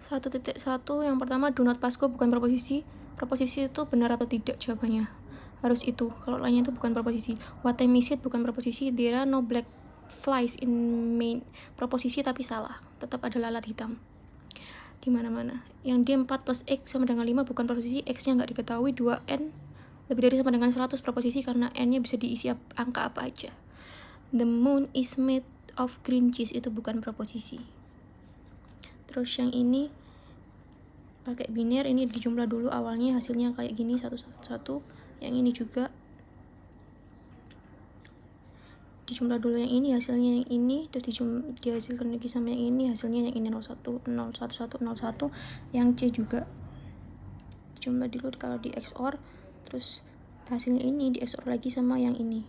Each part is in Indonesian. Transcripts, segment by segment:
1.1 yang pertama, do not pass go bukan proposisi. Proposisi itu benar atau tidak jawabannya. Harus itu. Kalau lainnya itu bukan proposisi. What time is it bukan proposisi. There are no black flies in Maine. Proposisi tapi salah. Tetap ada lalat hitam di mana-mana. Yang D4 plus X sama dengan 5 bukan proposisi. X-nya nggak diketahui. 2N lebih dari sama dengan 100 proposisi karena N-nya bisa diisi angka apa aja. The moon is made of green cheese itu bukan proposisi. Terus yang ini pakai biner, ini dijumlah dulu awalnya hasilnya kayak gini satu-satu. Yang ini juga dijumlah dulu yang ini hasilnya yang ini, terus dihasilkan lagi sama yang ini hasilnya yang ini 01 011 01. Yang C juga dijumlah dulu kalau di XOR, terus hasilnya ini di XOR lagi sama yang ini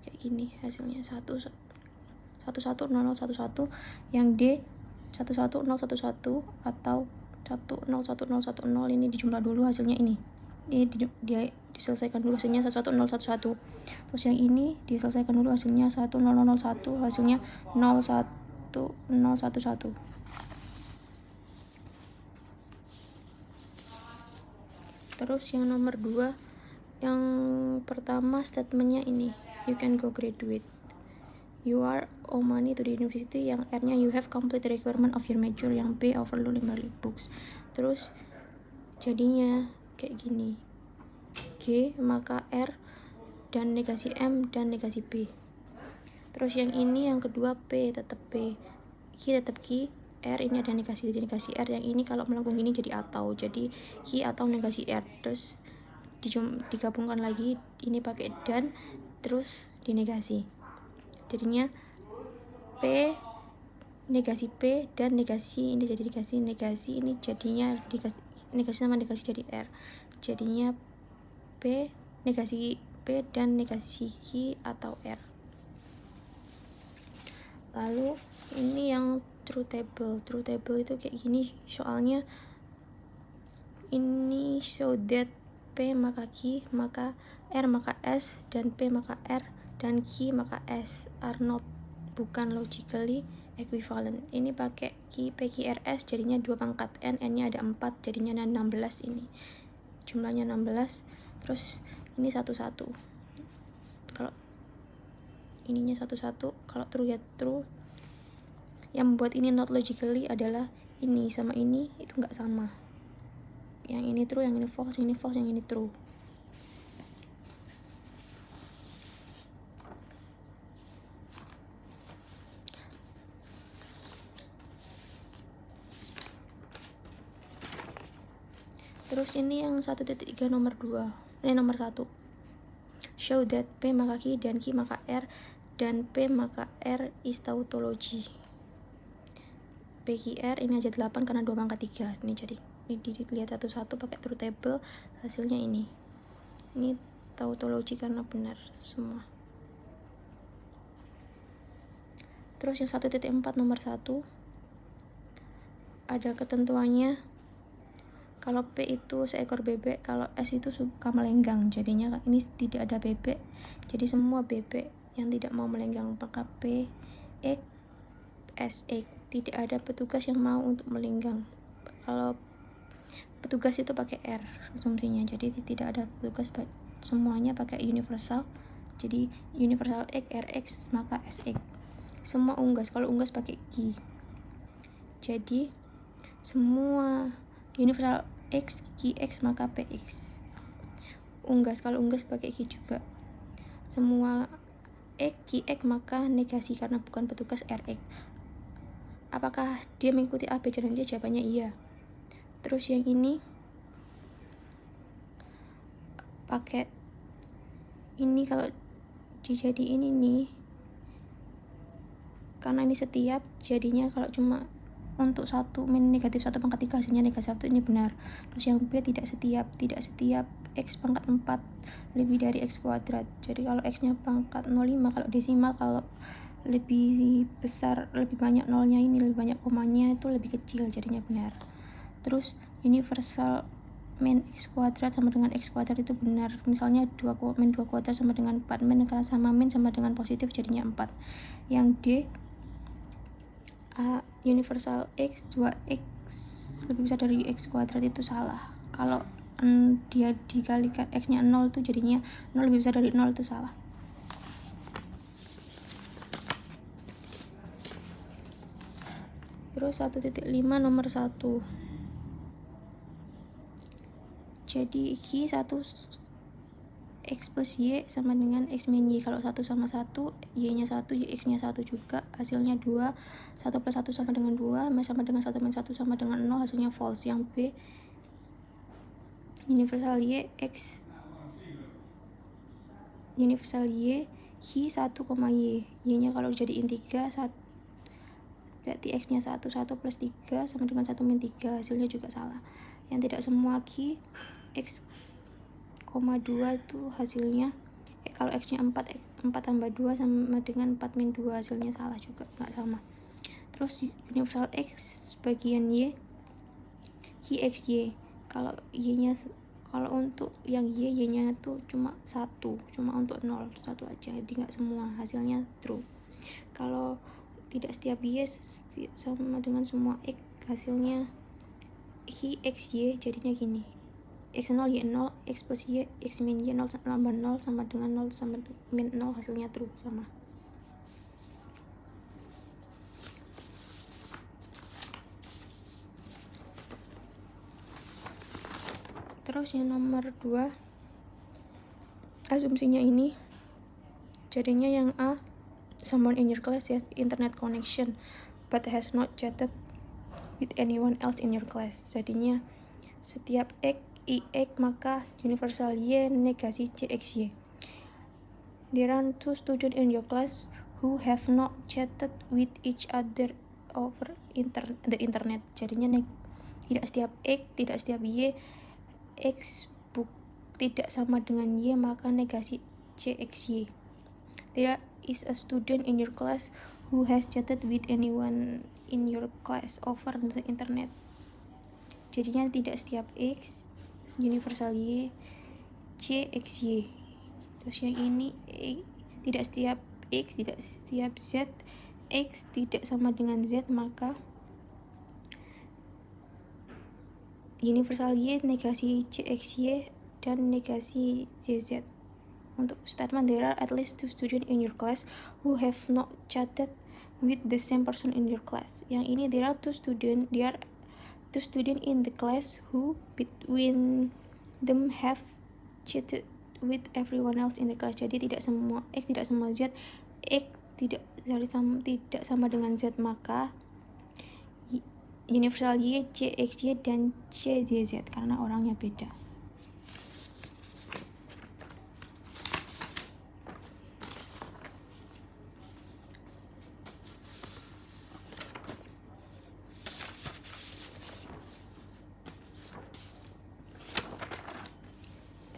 kayak gini hasilnya 11 0011. Yang D 11011 atau 101010 ini dijumlah dulu hasilnya ini dia diselesaikan dulu hasilnya 11011. Terus yang ini diselesaikan dulu hasilnya 1001 hasilnya 01011. Terus yang nomor 2, yang pertama statementnya ini, you can go graduate, you are owe money to the university. Yang R nya you have complete the requirement of your major. Yang B overload 5 books. Terus jadinya kayak gini, G maka R dan negasi M dan negasi B. Terus yang ini yang kedua P tetap P, Q tetap Q, R ini ada negasi jadi negasi R. Yang ini kalau melengkung ini jadi atau, jadi Q atau negasi R. Terus digabungkan lagi ini pakai dan, terus dinegasi, jadinya P negasi P dan negasi ini jadi negasi ini jadinya negasi sama negasi jadi R, jadinya P negasi P dan negasi Q atau R. Lalu ini yang true table itu kayak gini soalnya, ini show that P maka Q maka R maka S dan P maka R dan Q maka S are not bukan logically equivalent. Ini pakai Q P Q R S jadinya 2 pangkat N, N nya ada 4 jadinya 16. Ini jumlahnya 16. Terus ini 11. Kalau ininya 11, kalau true ya true. Yang membuat ini not logically adalah ini sama ini itu nggak sama. Yang ini true, yang ini false, yang ini false, yang ini true. Terus ini yang 1.3 nomor 2, ini nomor 1. Show that P maka Q dan Q maka R dan P maka R is tautology. PQR ini aja 8 karena 2 pangkat 3. Ini jadi ini dilihat satu-satu pakai true table, hasilnya ini. Ini tautology karena benar semua. Terus yang 1.4 nomor 1 ada ketentuannya. Kalau P itu seekor bebek, kalau S itu suka melenggang, jadinya ini tidak ada bebek, jadi semua bebek yang tidak mau melenggang maka P X S X. Tidak ada petugas yang mau untuk melenggang. Kalau petugas itu pakai R asumsinya, jadi tidak ada petugas, semuanya pakai universal, jadi universal X RX maka SX. Semua unggas, kalau unggas pakai Q, jadi semua universal X QX maka PX. Unggas, kalau unggas pakai Q juga. Semua X QX maka negasi karena bukan petugas RX. Apakah dia mengikuti A, B, C, dan D? Jawabannya iya. Terus yang ini pakai ini, kalau dijadiin ini karena ini setiap, jadinya kalau cuma untuk 1 min negatif 1 pangkat 3 hasilnya negatif 1, ini benar. Terus yang B tidak setiap X pangkat 4 lebih dari X kuadrat. Jadi kalau X nya pangkat 0,5, kalau desimal kalau lebih besar, lebih banyak nolnya, ini lebih banyak komanya, itu lebih kecil, jadinya benar. Terus universal min X kuadrat sama dengan X kuadrat itu benar. Misalnya min 2 kuadrat sama dengan 4, min sama min sama dengan positif, jadinya 4. Yang D universal X 2X lebih besar dari x kuadrat itu salah. Kalau dia dikalikan x nya 0 tuh jadinya 0 lebih besar dari 0 itu salah. Terus 1.5 nomor 1. Jadi Q 1 x plus y sama dengan x min y. Kalau 1 sama 1, y nya 1, x nya 1 juga, hasilnya 2. 1 plus 1 sama dengan 2, sama dengan 1 min 1 sama dengan 0, hasilnya false. Yang B, universal y x universal y Q 1, y. Y nya kalau jadiin 3, 1, berarti x nya 1 plus 3 sama dengan 1 min 3, hasilnya juga salah. Yang tidak semua Q x, 2 itu hasilnya kalau x nya 4 tambah 2 sama dengan 4 min 2, hasilnya salah juga, nggak sama. Terus universal x bagian y Q x y, kalau y nya, kalau untuk yang y nya tuh cuma 1, cuma untuk 0, 1 aja, jadi nggak semua, hasilnya true. Kalau tidak setiap y sama dengan semua x, hasilnya Q x y jadinya gini, x0 y 0, x plus y, x min y 0 tambah 0 sama dengan 0 sama min 0, hasilnya true, sama. Terus yang nomor 2, asumsinya ini jadinya yang A, someone in your class has internet connection but has not chatted with anyone else in your class. Jadinya setiap x ix maka universal y negasi cxy. There are 2 students in your class who have not chatted with each other over the internet. Jadinya tidak setiap x, tidak setiap y, x tidak sama dengan y maka negasi cxy. There is a student in your class who has chatted with anyone in your class over the internet. Jadinya tidak setiap x, universal y, cxy. Terus yang ini tidak setiap x, tidak setiap z, x tidak sama dengan z maka universal y negasi cxy dan negasi zz. Untuk statement, there are at least 2 students in your class who have not chatted with the same person in your class. Yang ini there are 2 students in the class who between them have chatted with everyone else in the class. Jadi tidak semua x, tidak semua z, x tidak sama dengan z maka universal y, cxy dan czz karena orangnya beda.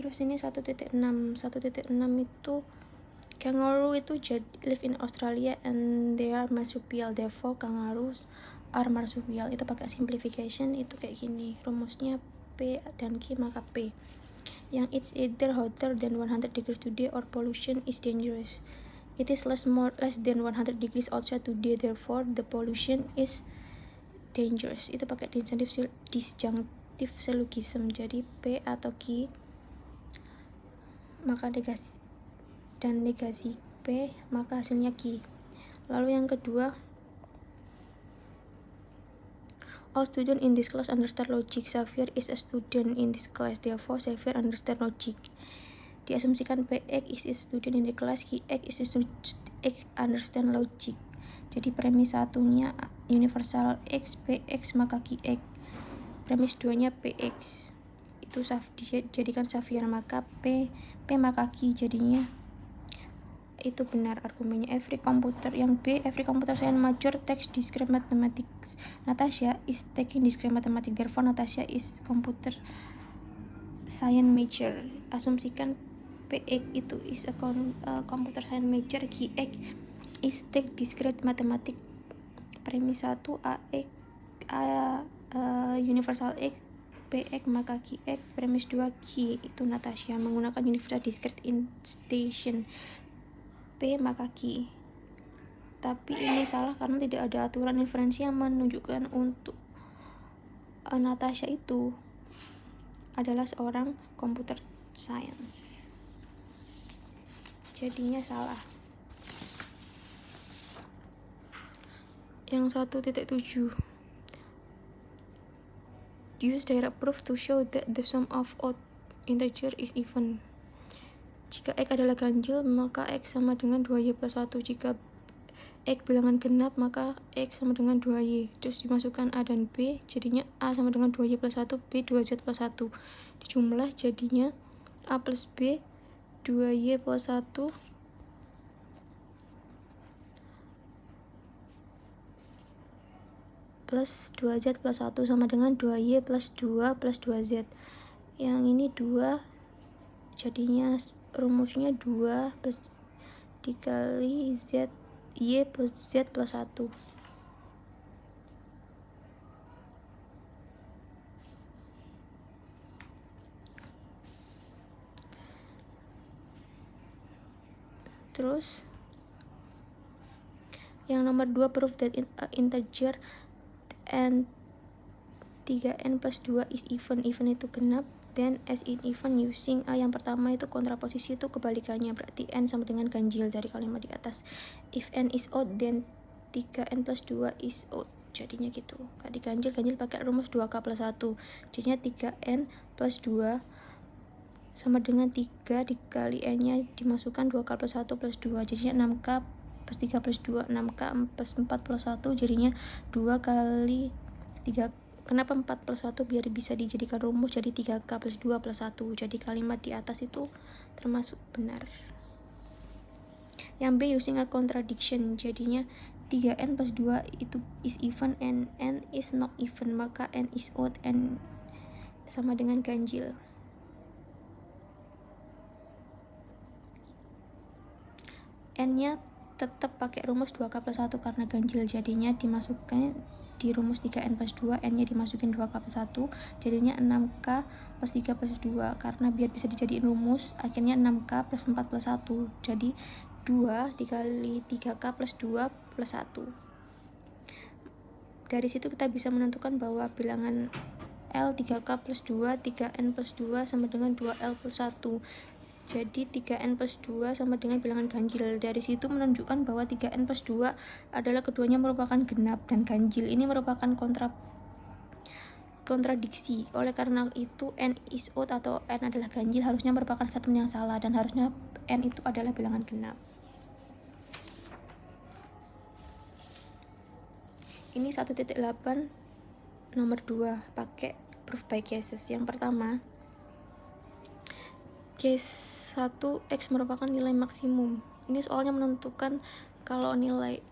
Terus ini 1.6 itu kangaroo itu live in Australia and they are marsupial, therefore kangaroos are marsupial. Itu pakai simplification, itu kayak gini rumusnya, P dan Q maka P. Yang it's either hotter than 100 degrees today or pollution is dangerous. It is less than 100 degrees outside today, therefore the pollution is dangerous. Itu pakai disjunctive syllogism, jadi P atau Q maka negasi dan negasi P maka hasilnya Q. Lalu yang kedua, all students in this class understand logic. Xavier is a student in this class, therefore Xavier understand logic. Diasumsikan PX is a student in the class, QX is a student X understand logic. Jadi premis satunya universal X, PX maka QX. Premis 2 nya PX itu dijadikan Xavier maka P maka Q, jadinya itu benar argumennya. Every computer science major takes discrete mathematics. Natasha is taking discrete mathematics, therefore Natasha is computer science major. Asumsikan PX itu is a computer science major, QX is take discrete mathematics. Premis 1 universal X, PX maka QX. Premis 2 Q itu Natasha menggunakan universal discrete instantiation, P maka Q. Tapi ini salah karena tidak ada aturan inferensi yang menunjukkan untuk Natasha itu adalah seorang computer science. Jadinya salah. Yang 1.7, use direct proof to show that the sum of odd integer is even. Jika X adalah ganjil, maka X sama dengan 2Y plus 1. Jika X bilangan genap, maka X sama dengan 2Y. Terus dimasukkan A dan B, jadinya A sama dengan 2Y plus 1, B 2Z plus 1. Dijumlah jadinya A plus B 2Y plus 1 plus 2Z plus 1 sama dengan 2Y plus 2 plus 2Z. Yang ini 2, jadinya rumusnya 2 plus dikali Z Y plus Z plus 1. Terus yang nomor 2, prove that integer n 3n plus 2 is even. Even itu genap. Then as in even using yang pertama itu kontraposisi, itu kebalikannya, berarti n sama dengan ganjil dari kalimat di atas. If n is odd, then 3n plus 2 is odd. Jadinya gitu. Kalau diganjil, ganjil pakai rumus 2k plus 1. Jadinya 3n plus 2 sama dengan 3 dikali n nya dimasukkan 2k plus 1 plus 2. Jadinya 6k plus 3 plus 2, 6k plus 4 plus 1, jadinya 2 kali 3. Kenapa 4 plus 1? Biar bisa dijadikan rumus, jadi 3k plus 2 plus 1. Jadi kalimat di atas itu termasuk benar. Yang B, using a contradiction, jadinya 3n plus 2 itu is even and n is not even, maka n is odd, n sama dengan ganjil. N nya tetap pakai rumus 2k plus 1 karena ganjil, jadinya dimasukkan di rumus 3n plus 2, n nya dimasukin 2k plus 1, jadinya 6k plus 3 plus 2. Karena biar bisa dijadiin rumus, akhirnya 6k plus 4 plus 1, jadi 2 dikali 3k plus 2 plus 1. Dari situ kita bisa menentukan bahwa bilangan L 3k plus 2, 3n plus 2 sama dengan 2L plus 1. Jadi 3n plus 2 sama dengan bilangan ganjil. Dari situ menunjukkan bahwa 3n plus 2 adalah keduanya merupakan genap dan ganjil. Ini merupakan kontradiksi. Oleh karena itu n is odd atau n adalah ganjil harusnya merupakan statement yang salah, dan harusnya n itu adalah bilangan genap. Ini 1.8 nomor 2 pakai proof by cases. Yang pertama, case 1, X merupakan nilai maksimum. Ini soalnya menentukan kalau nilai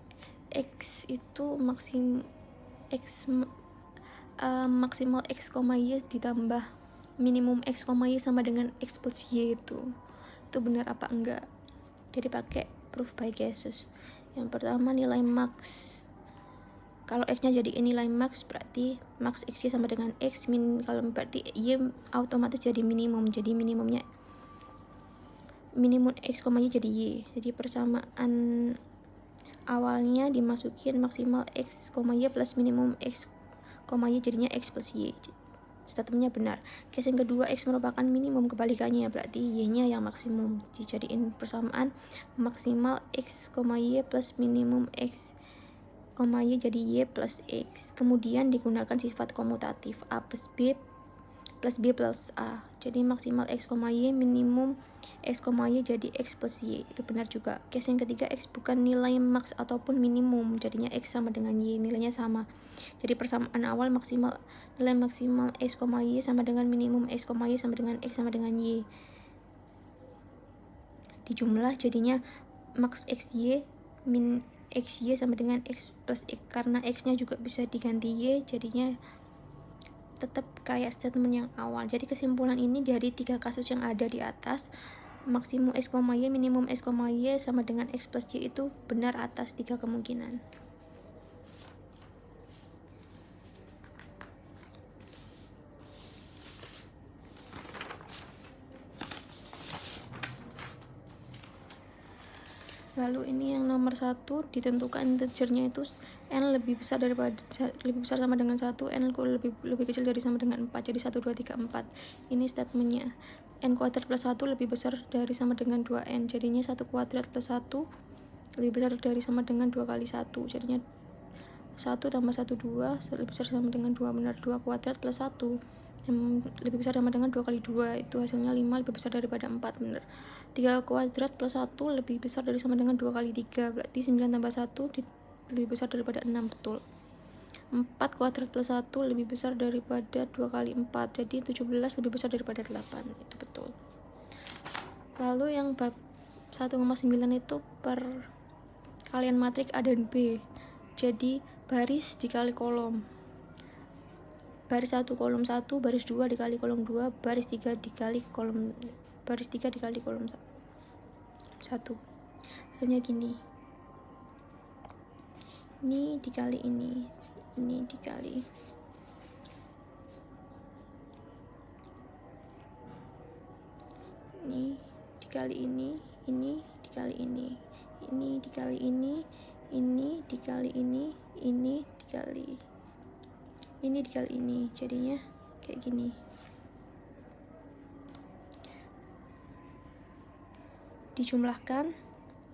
X itu maksimal X, Y ditambah minimum X, Y sama dengan X plus Y itu benar apa enggak. Jadi pakai proof by cases. Yang pertama, nilai max. Kalau X nya jadi nilai max, berarti max X sama dengan X kalau berarti Y otomatis jadi minimum. Jadi minimum X, Y jadi Y. Jadi persamaan awalnya dimasukin maksimal X, Y plus minimum X, Y jadinya X plus Y. Statementnya benar. Case yang kedua, X merupakan minimum, kebalikannya, berarti Y nya yang maksimum. Dijadiin persamaan maksimal X, Y plus minimum X, Y jadi Y plus X. Kemudian digunakan sifat komutatif A plus B plus B plus A. Jadi maksimal X, Y minimum X, Y jadi X plus Y. Itu benar juga. Case yang ketiga, X bukan nilai max ataupun minimum, jadinya X sama dengan Y, nilainya sama. Jadi persamaan awal nilai maksimal X, Y sama dengan minimum X, Y sama dengan X sama dengan Y. Dijumlah jadinya max XY min XY sama dengan X plus X. Karena X nya juga bisa diganti Y, jadinya tetap kayak statement yang awal. Jadi kesimpulan ini dari 3 kasus yang ada di atas, maksimum X, Y, minimum X, Y sama dengan X plus Y itu benar atas 3 kemungkinan. Lalu ini yang nomor 1, ditentukan integernya itu n lebih besar sama dengan 1, n lebih kecil dari sama dengan 4, jadi 1, 2, 3, 4. Ini statementnya. N kuadrat plus 1 lebih besar dari sama dengan 2n, jadinya 1 kuadrat plus 1 lebih besar dari sama dengan 2 kali 1, jadinya 1 tambah 1, 2, lebih besar sama dengan 2, benar. 2 kuadrat plus 1 yang lebih besar sama dengan 2 kali 2, itu hasilnya 5, lebih besar daripada 4, benar. 3 kuadrat plus 1 lebih besar dari sama dengan 2 kali 3, berarti 9 tambah 1 lebih besar daripada 6, betul. 4 kuadrat plus 1 lebih besar daripada 2 kali 4, jadi 17 lebih besar daripada 8, itu betul. Lalu yang bab 1,9 itu perkalian matrik A dan B, jadi baris dikali kolom, baris 1 kolom 1, baris 2 dikali kolom 2, baris 3 dikali kolom 1. Hasilnya gini, ini dikali ini dikali ini dikali ini dikali ini dikali ini dikali ini dikali ini, jadinya kayak gini. Dijumlahkan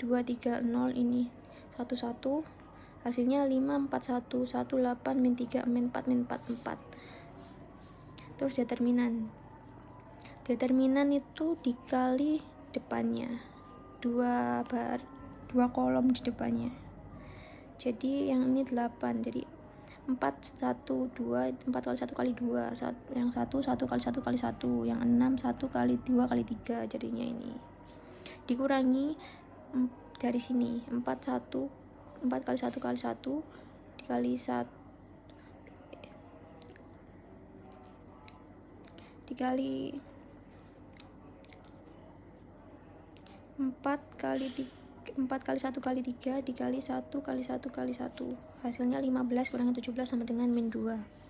2, 3, 0 ini 1, 1, hasilnya 5, 4, 1, 1, 8, min 3, min 4, min 4, 4. Terus determinan itu dikali depannya, 2 kolom di depannya, jadi yang ini 8, jadi 4, 1, 2, 4 kali 1 kali 2, yang 1 kali 1 kali 1, yang 6 1 kali 2 kali 3, jadinya ini dikurangi dari sini 4 kali 1 kali 1 dikali 1 dikali 4 kali 1 kali 3 dikali 1 kali 1 kali 1, hasilnya 15 kurangi 17 sama dengan min 2.